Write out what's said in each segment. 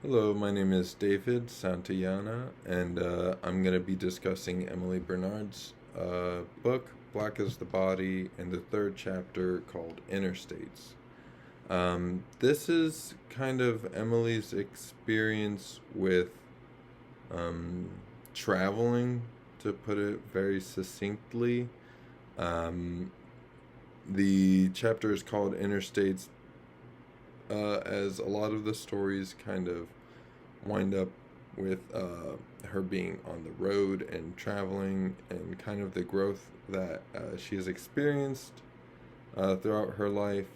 Hello, my name is David Santayana, and I'm going to be discussing Emily Bernard's book, Black is the Body, and the third chapter called Interstates. This is kind of Emily's experience with um, traveling, to put it very succinctly. Um, the chapter is called Interstates, as a lot of the stories kind of wind up with her being on the road and traveling and kind of the growth that she has experienced throughout her life.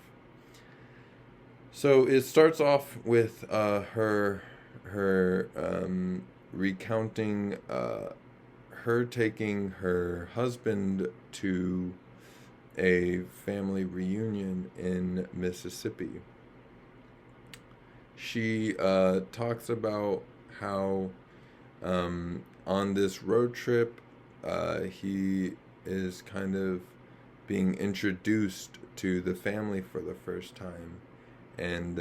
So it starts off with her recounting her taking her husband to a family reunion in Mississippi. She talks about how on this road trip he is kind of being introduced to the family for the first time, and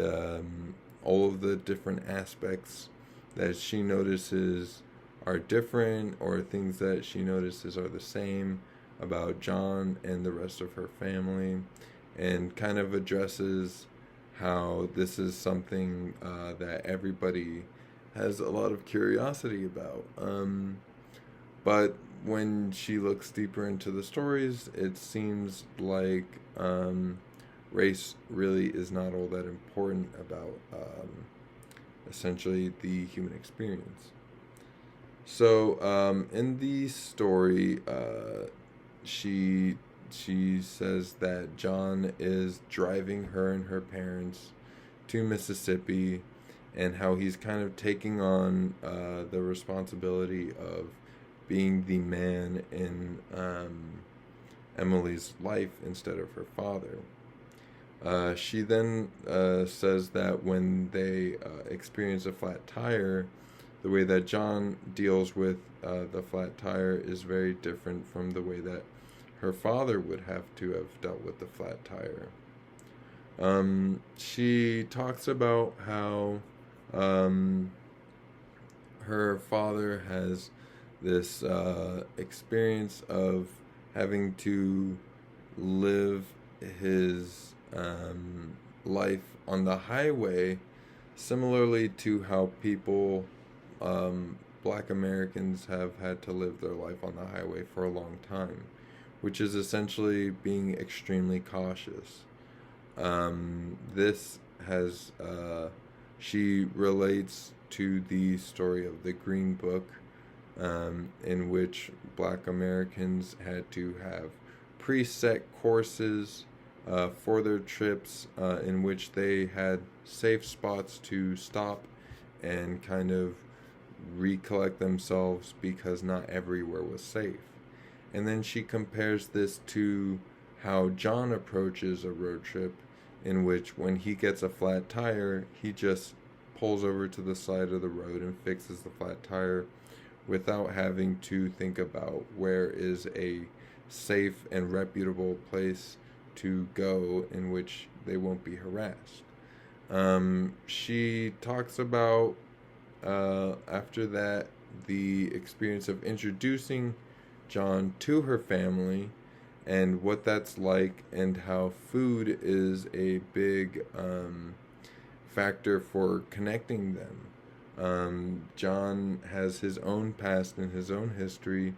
all of the different aspects that she notices are different, or things that she notices are the same about John and the rest of her family, and kind of addresses how this is something that everybody has a lot of curiosity about. But when she looks deeper into the stories, it seems like race really is not all that important about essentially the human experience. So in the story, she she says that John is driving her and her parents to Mississippi, and how he's kind of taking on the responsibility of being the man in Emily's life instead of her father. She then says that when they experience a flat tire, the way that John deals with the flat tire is very different from the way that her father would have to have dealt with the flat tire. She talks about how um, her father has this experience of having to live his life on the highway, similarly to how people, black Americans, have had to live their life on the highway for a long time, which is essentially being extremely cautious. This has, she relates to the story of the Green Book, in which black Americans had to have preset courses for their trips, in which they had safe spots to stop and kind of recollect themselves, because not everywhere was safe. And then she compares this to how John approaches a road trip, in which when he gets a flat tire, he just pulls over to the side of the road and fixes the flat tire without having to think about where is a safe and reputable place to go in which they won't be harassed. She talks about, after that, the experience of introducing John to her family and what that's like, and how food is a big factor for connecting them. John has his own past and his own history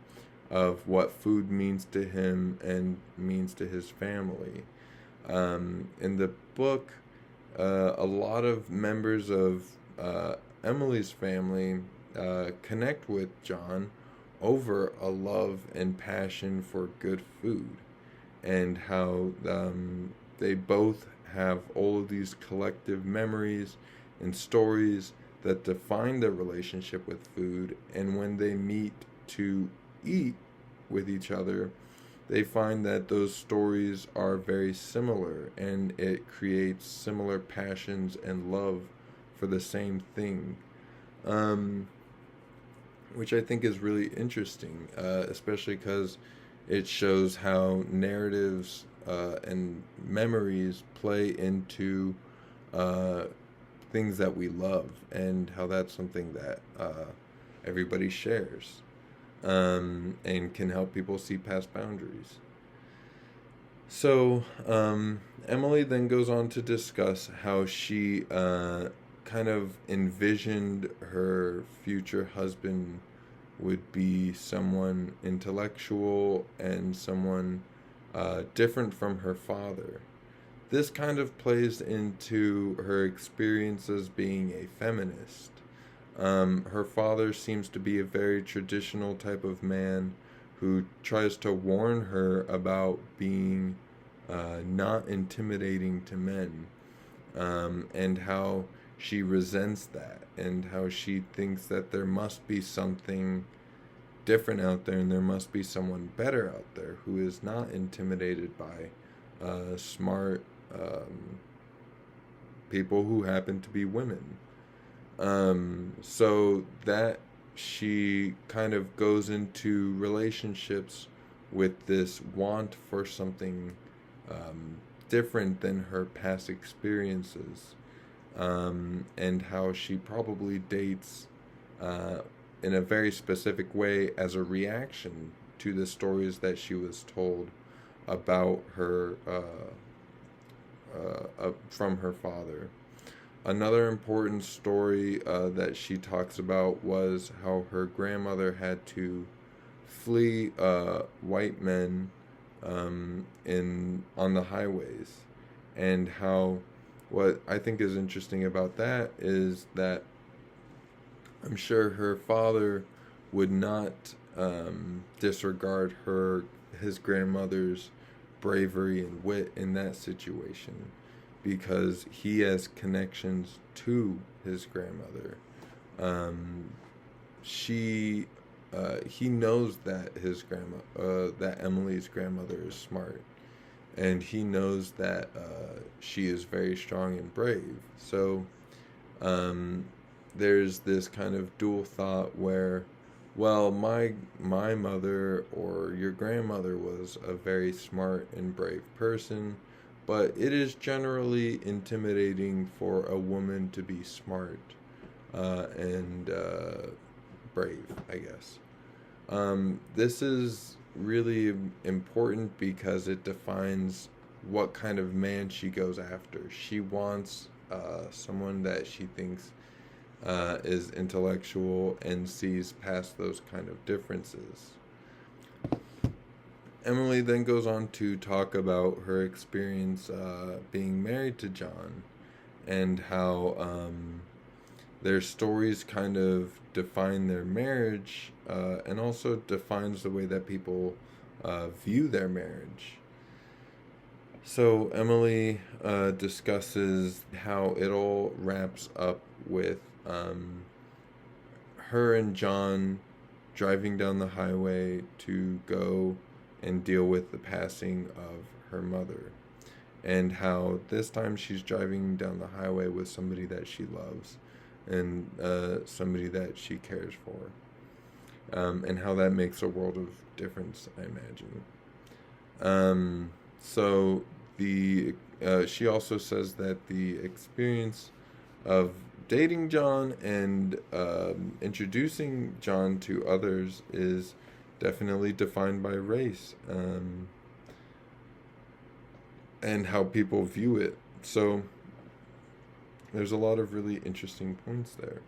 of what food means to him and means to his family. In the book, a lot of members of Emily's family connect with John over a love and passion for good food, and how they both have all of these collective memories and stories that define their relationship with food. And when they meet to eat with each other, they find that those stories are very similar, and it creates similar passions and love for the same thing. Um, which I think is really interesting, especially because it shows how narratives and memories play into uh, things that we love, and how that's something that everybody shares, and can help people see past boundaries. So, Emily then goes on to discuss how she kind of envisioned her future husband would be someone intellectual and someone different from her father. This kind of plays into her experience as being a feminist. Her father seems to be a very traditional type of man who tries to warn her about being not intimidating to men, and how she resents that, and how she thinks that there must be something different out there, and there must be someone better out there who is not intimidated by smart people who happen to be women. So that she kind of goes into relationships with this want for something different than her past experiences, and how she probably dates in a very specific way as a reaction to the stories that she was told about her from her father. Another important story that she talks about was how her grandmother had to flee white men on the highways, and how what I think is interesting about that is that I'm sure her father would not disregard his grandmother's bravery and wit in that situation, because he has connections to his grandmother. She he knows that that Emily's grandmother is smart, and he knows that she is very strong and brave. So there's this kind of dual thought where, well, my mother or your grandmother was a very smart and brave person, but it is generally intimidating for a woman to be smart and brave, I guess. This is really important because it defines what kind of man she goes after. She wants someone that she thinks is intellectual and sees past those kind of differences. Emily then goes on to talk about her experience being married to John, and how their stories kind of define their marriage, and also defines the way that people view their marriage. So Emily discusses how it all wraps up with her and John driving down the highway to go and deal with the passing of her mother, and how this time she's driving down the highway with somebody that she loves, and somebody that she cares for, and how that makes a world of difference, I imagine. So she also says that the experience of dating John and introducing John to others is definitely defined by race, and how people view it. So there's a lot of really interesting points there.